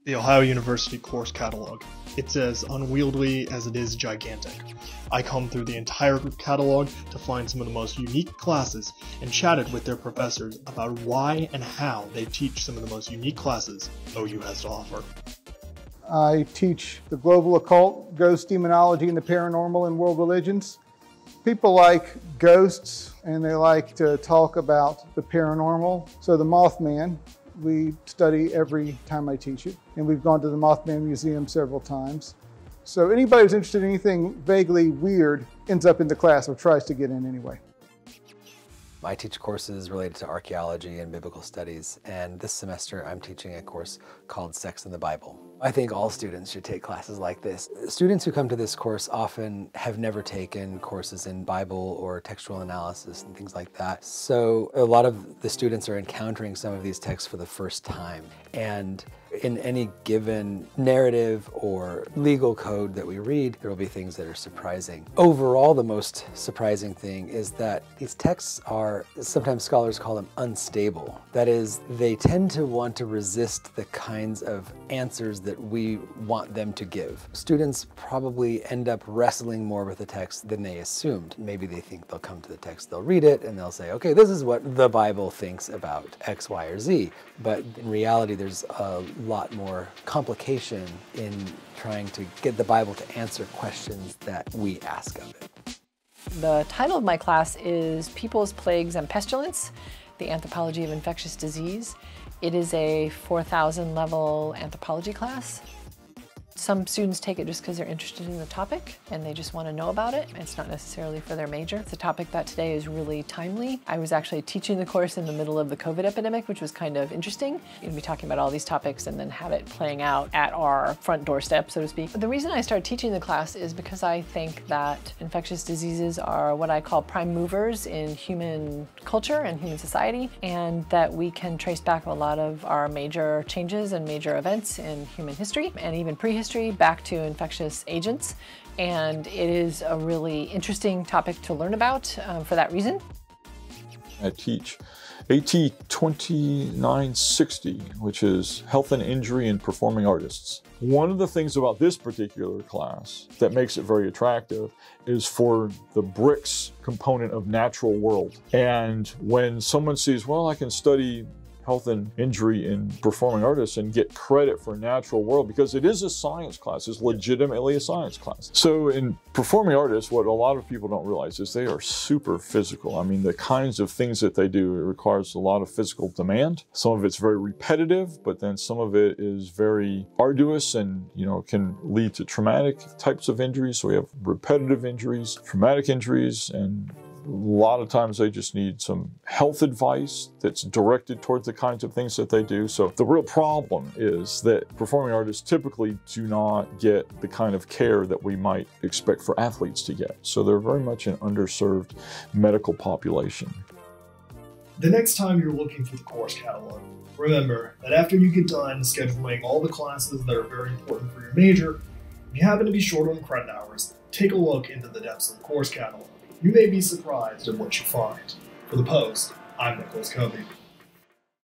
The Ohio University course catalog. It's as unwieldy as it is gigantic. I combed through the entire catalog to find some of the most unique classes and chatted with their professors about why and how they teach some of the most unique classes OU has to offer. I teach the global occult, ghost demonology, and the paranormal in world religions. People like ghosts and they like to talk about the paranormal. So the Mothman, we study every time I teach it. And we've gone to the Mothman Museum several times. So anybody who's interested in anything vaguely weird ends up in the class or tries to get in anyway. I teach courses related to archaeology and biblical studies, and this semester I'm teaching a course called Sex in the Bible. I think all students should take classes like this. Students who come to this course often have never taken courses in Bible or textual analysis and things like that. So a lot of the students are encountering some of these texts for the first time. And in any given narrative or legal code that we read, there will be things that are surprising. Overall, the most surprising thing is that these texts are, sometimes scholars call them unstable. That is, they tend to want to resist the kinds of answers that we want them to give. Students probably end up wrestling more with the text than they assumed. Maybe they think they'll come to the text, they'll read it, and they'll say, okay, this is what the Bible thinks about X, Y, or Z. But in reality, there's a lot more complication in trying to get the Bible to answer questions that we ask of it. The title of my class is Peoples, Plagues, and Pestilence, the Anthropology of Infectious Disease. It is a 4,000 level anthropology class. Some students take it just because they're interested in the topic and they just want to know about it. It's not necessarily for their major. It's a topic that today is really timely. I was actually teaching the course in the middle of the COVID epidemic, which was kind of interesting. You'd be talking about all these topics and then have it playing out at our front doorstep, so to speak. The reason I started teaching the class is because I think that infectious diseases are what I call prime movers in human culture and human society, and that we can trace back a lot of our major changes and major events in human history and even prehistory back to infectious agents, and it is a really interesting topic to learn about for that reason. I teach AT 2960, which is Health and Injury in Performing Artists. One of the things about this particular class that makes it very attractive is for the bricks component of natural world. And when someone sees, well, I can study health and injury in performing artists and get credit for natural world, because it is a science class, it's legitimately a science class. So in performing artists, what a lot of people don't realize is they are super physical. I mean, the kinds of things that they do, it requires a lot of physical demand. Some of it's very repetitive, but then some of it is very arduous and, can lead to traumatic types of injuries. So we have repetitive injuries, traumatic injuries, and a lot of times they just need some health advice that's directed towards the kinds of things that they do. So the real problem is that performing artists typically do not get the kind of care that we might expect for athletes to get. So they're very much an underserved medical population. The next time you're looking through the course catalog, remember that after you get done scheduling all the classes that are very important for your major, if you happen to be short on credit hours, take a look into the depths of the course catalog. You may be surprised at what you find. For The Post, I'm Nicholas Covey.